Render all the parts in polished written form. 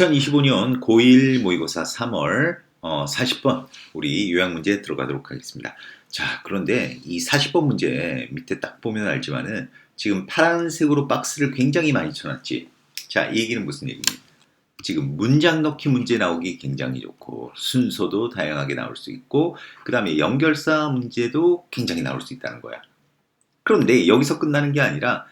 2025년 고1 모의고사 3월 40번 우리 요약 문제 들어가도록 하겠습니다. 자, 그런데 이 40번 문제 밑에 딱 보면 알지만은 지금 파란색으로 박스를 굉장히 많이 쳐놨지. 자, 이 얘기는 무슨 얘기니? 지금 문장 넣기 문제 나오기 굉장히 좋고 순서도 다양하게 나올 수 있고 그 다음에 연결사 문제도 굉장히 나올 수 있다는 거야. 그런데 여기서 끝나는 게 아니라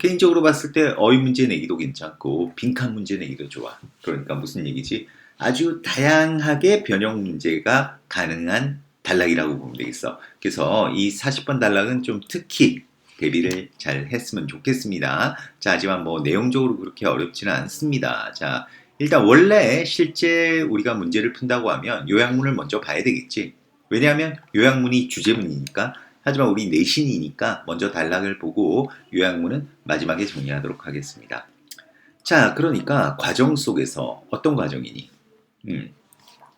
개인적으로 봤을 때 어휘 문제 내기도 괜찮고 빈칸 문제 내기도 좋아. 그러니까 무슨 얘기지? 아주 다양하게 변형 문제가 가능한 단락이라고 보면 되겠어. 그래서 이 40번 단락은 좀 특히 대비를 잘 했으면 좋겠습니다. 자, 하지만 뭐 내용적으로 그렇게 어렵지는 않습니다. 자, 일단 원래 실제 우리가 문제를 푼다고 하면 요약문을 먼저 봐야 되겠지. 왜냐하면 요약문이 주제문이니까. 하지만 우리 내신이니까 먼저 단락을 보고 요약문은 마지막에 정리하도록 하겠습니다. 자, 그러니까 과정 속에서 어떤 과정이니?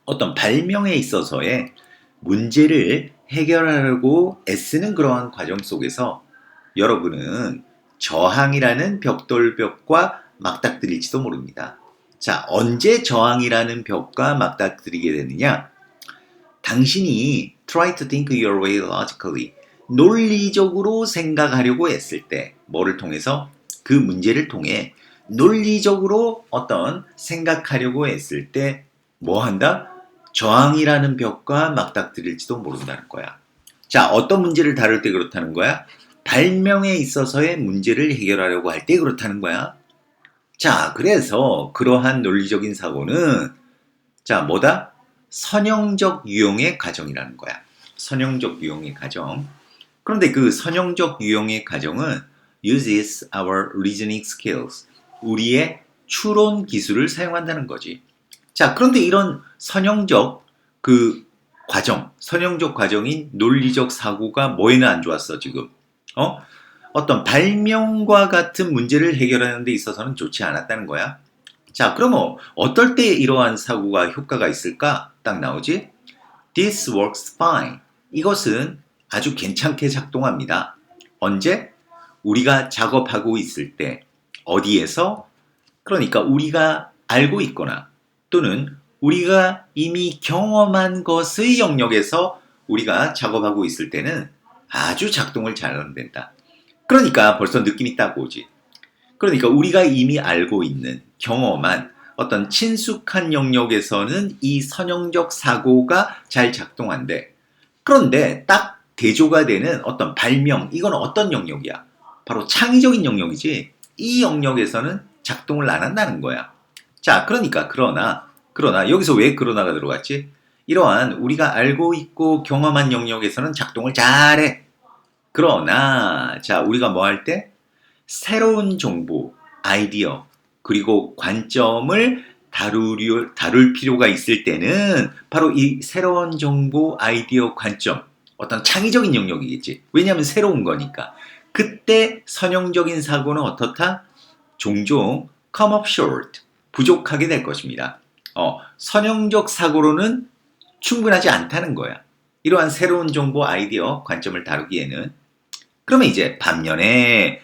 어떤 발명에 있어서의 문제를 해결하려고 애쓰는 그러한 과정 속에서 여러분은 저항이라는 벽돌벽과 맞닥뜨릴지도 모릅니다. 자, 언제 저항이라는 벽과 맞닥뜨리게 되느냐? 당신이 try to think your way logically 논리적으로 생각하려고 했을 때 뭐를 통해서? 그 문제를 통해 논리적으로 어떤 생각하려고 했을 때 뭐 한다? 저항이라는 벽과 맞닥뜨릴지도 모른다는 거야. 자, 어떤 문제를 다룰 때 그렇다는 거야? 발명에 있어서의 문제를 해결하려고 할 때 그렇다는 거야. 자, 그래서 그러한 논리적인 사고는 자, 뭐다? 선형적 유형의 과정이라는 거야. 선형적 유형의 과정. 그런데 그 선형적 유형의 과정은 uses our reasoning skills. 우리의 추론 기술을 사용한다는 거지. 자, 그런데 이런 선형적 과정, 선형적 과정인 논리적 사고가 뭐에는 안 좋았어, 지금. 어떤 발명과 같은 문제를 해결하는 데 있어서는 좋지 않았다는 거야. 자, 그러면 어떨 때 이러한 사고가 효과가 있을까? 딱 나오지? This works fine. 이것은 아주 괜찮게 작동합니다. 언제? 우리가 작업하고 있을 때. 어디에서? 그러니까 우리가 알고 있거나 또는 우리가 이미 경험한 것의 영역에서 우리가 작업하고 있을 때는 아주 작동을 잘 한다. 그러니까 벌써 느낌이 딱 오지. 그러니까 우리가 이미 알고 있는 경험한 어떤 친숙한 영역에서는 이 선형적 사고가 잘 작동한대. 그런데 딱 대조가 되는 어떤 발명, 이건 어떤 영역이야? 바로 창의적인 영역이지. 이 영역에서는 작동을 안 한다는 거야. 자, 그러나 여기서 왜 그러나가 들어갔지? 이러한 우리가 알고 있고 경험한 영역에서는 작동을 잘해. 그러나 자, 우리가 뭐 할 때? 새로운 정보, 아이디어, 그리고 관점을 다룰 필요가 있을 때는 바로 이 새로운 정보, 아이디어, 관점, 어떤 창의적인 영역이겠지. 왜냐하면 새로운 거니까. 그때 선형적인 사고는 어떻다? 종종 come up short, 부족하게 될 것입니다. 선형적 사고로는 충분하지 않다는 거야. 이러한 새로운 정보, 아이디어, 관점을 다루기에는. 그러면 이제 반면에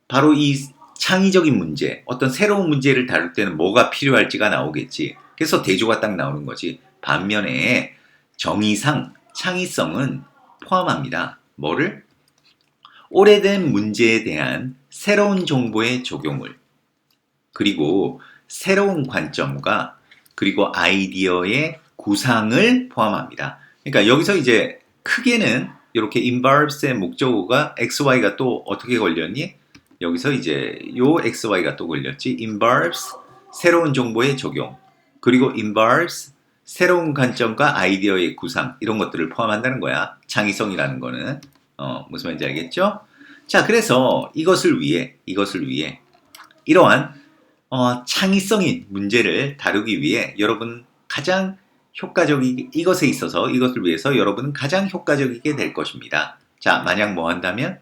바로 이 창의적인 문제, 어떤 새로운 문제를 다룰 때는 뭐가 필요할지가 나오겠지. 그래서 대조가 딱 나오는 거지. 반면에 정의상 창의성은 포함합니다. 뭐를? 오래된 문제에 대한 새로운 정보의 적용을, 그리고 새로운 관점과 그리고 아이디어의 구상을 포함합니다. 그러니까 여기서 이제 크게는 이렇게 involves의 목적어가 XY가 또 어떻게 걸렸니? 여기서 이제 요 XY가 또 걸렸지. involves 새로운 정보의 적용, 그리고 involves 새로운 관점과 아이디어의 구상, 이런 것들을 포함한다는 거야. 창의성이라는 거는. 무슨 말인지 알겠죠? 자, 그래서 이것을 위해 이러한 창의성인 문제를 다루기 위해 여러분 가장 이것에 있어서 이것을 위해서 여러분은 가장 효과적이게 될 것입니다. 자, 만약 뭐 한다면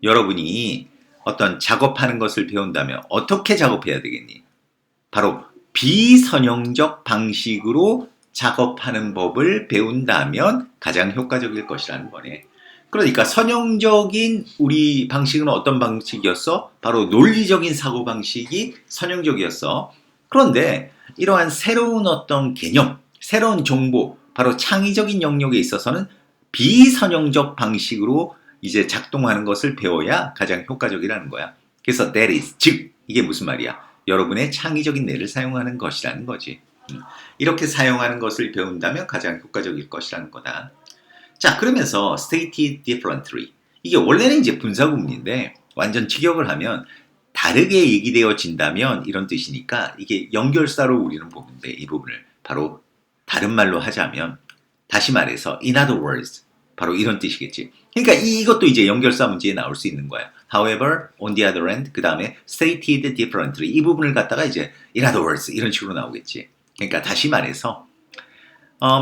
여러분이 어떤 작업하는 것을 배운다면 어떻게 작업해야 되겠니? 바로 비선형적 방식으로 작업하는 법을 배운다면 가장 효과적일 것이라는 거네. 그러니까 선형적인 우리 방식은 어떤 방식이었어? 바로 논리적인 사고방식이 선형적이었어. 그런데 이러한 새로운 어떤 개념, 새로운 정보, 바로 창의적인 영역에 있어서는 비선형적 방식으로 이제 작동하는 것을 배워야 가장 효과적이라는 거야. 그래서 that is, 즉 이게 무슨 말이야? 여러분의 창의적인 뇌를 사용하는 것이라는 거지. 이렇게 사용하는 것을 배운다면 가장 효과적일 것이라는 거다. 자, 그러면서 stated differently. 이게 원래는 이제 분사구문인데 완전 직역을 하면 다르게 얘기되어진다면 이런 뜻이니까 이게 연결사로 우리는 보면 돼. 이 부분을. 바로 다른 말로 하자면 다시 말해서 in other words. 바로 이런 뜻이겠지. 그러니까 이것도 이제 연결사 문제에 나올 수 있는 거야. However, on the other hand, 그 다음에 stated differently. 이 부분을 갖다가 이제 in other words 이런 식으로 나오겠지. 그러니까 다시 말해서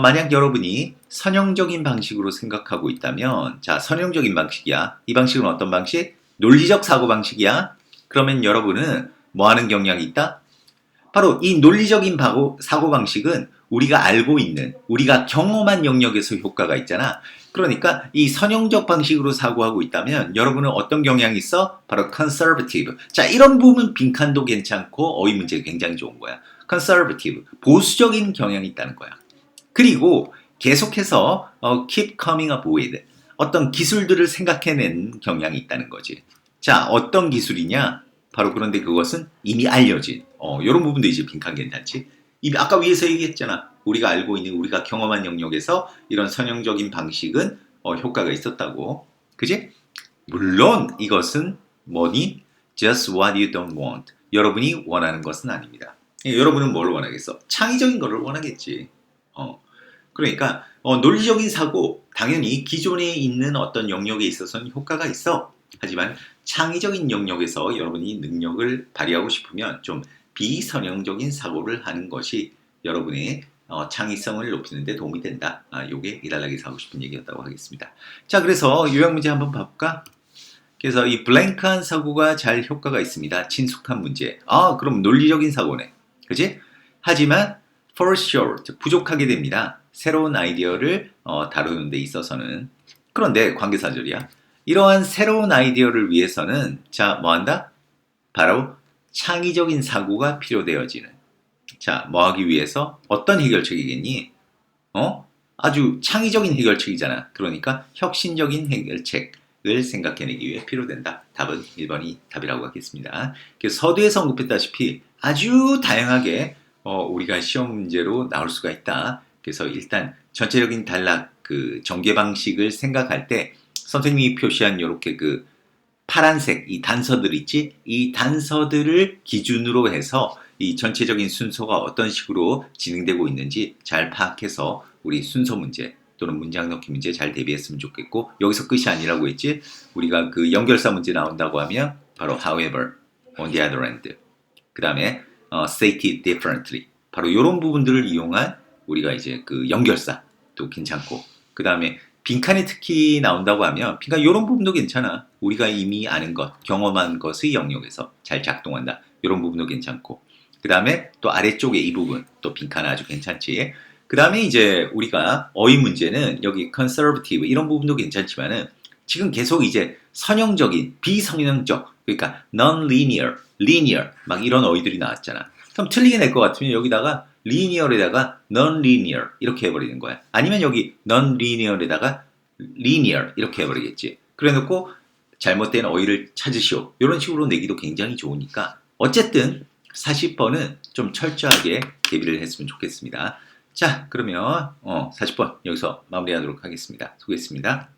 만약 여러분이 선형적인 방식으로 생각하고 있다면 자, 선형적인 방식이야. 이 방식은 어떤 방식? 논리적 사고방식이야. 그러면 여러분은 뭐 하는 경향이 있다? 바로 이 논리적인 사고방식은 우리가 알고 있는, 우리가 경험한 영역에서 효과가 있잖아. 그러니까 이 선형적 방식으로 사고하고 있다면 여러분은 어떤 경향이 있어? 바로 conservative. 자, 이런 부분 빈칸도 괜찮고 어휘 문제가 굉장히 좋은 거야. conservative, 보수적인 경향이 있다는 거야. 그리고 계속해서 keep coming up with 어떤 기술들을 생각해낸 경향이 있다는 거지. 자, 어떤 기술이냐? 바로 그런데 그것은 이미 알려진 이런 부분도 이제 빈칸 괜찮지? 이미 아까 위에서 얘기했잖아. 우리가 알고 있는 우리가 경험한 영역에서 이런 선형적인 방식은 효과가 있었다고. 그지? 물론 이것은 뭐니? Just what you don't want. 여러분이 원하는 것은 아닙니다. 여러분은 뭘 원하겠어? 창의적인 거를 원하겠지. 그러니까 논리적인 사고 당연히 기존에 있는 어떤 영역에 있어서는 효과가 있어. 하지만 창의적인 영역에서 여러분이 능력을 발휘하고 싶으면 좀 비선형적인 사고를 하는 것이 여러분의 창의성을 높이는 데 도움이 된다. 요게 이달락에서 하고 싶은 얘기였다고 하겠습니다. 자, 그래서 요약 문제 한번 봐볼까? 그래서 이 블랭크한 사고가 잘 효과가 있습니다. 친숙한 문제. 그럼 논리적인 사고네. 그치? 하지만 for short, 부족하게 됩니다. 새로운 아이디어를 다루는 데 있어서는. 그런데 관계사절이야. 이러한 새로운 아이디어를 위해서는 자, 뭐 한다? 바로 창의적인 사고가 필요되어지는. 자, 뭐 하기 위해서? 어떤 해결책이겠니? 아주 창의적인 해결책이잖아. 그러니까 혁신적인 해결책을 생각해내기 위해 필요된다. 답은 1번이 답이라고 하겠습니다. 그래서 서두에서 언급했다시피 아주 다양하게 우리가 시험 문제로 나올 수가 있다. 그래서 일단 전체적인 단락 그 전개 방식을 생각할 때 선생님이 표시한 이렇게 그 파란색 이 단서들 있지? 이 단서들을 기준으로 해서 이 전체적인 순서가 어떤 식으로 진행되고 있는지 잘 파악해서 우리 순서 문제 또는 문장 넣기 문제 잘 대비했으면 좋겠고 여기서 끝이 아니라고 했지? 우리가 그 연결사 문제 나온다고 하면 바로 however, on the other hand 그 다음에 stated differently 바로 이런 부분들을 이용한 우리가 이제 그 연결사도 괜찮고 그 다음에 빈칸이 특히 나온다고 하면 빈칸 이런 부분도 괜찮아. 우리가 이미 아는 것, 경험한 것의 영역에서 잘 작동한다. 이런 부분도 괜찮고 그 다음에 또 아래쪽에 이 부분 또 빈칸 아주 괜찮지. 그 다음에 이제 우리가 어휘 문제는 여기 conservative 이런 부분도 괜찮지만은 지금 계속 이제 선형적인, 비선형적 그러니까 non-linear, linear 막 이런 어휘들이 나왔잖아. 그럼 틀리게 낼 것 같으면 여기다가 linear에다가 non-linear 이렇게 해버리는 거야. 아니면 여기 non-linear에다가 linear 이렇게 해버리겠지. 그래놓고 잘못된 어휘를 찾으시오. 이런 식으로 내기도 굉장히 좋으니까 어쨌든 40번은 좀 철저하게 대비를 했으면 좋겠습니다. 자, 그러면 40번 여기서 마무리하도록 하겠습니다. 수고했습니다.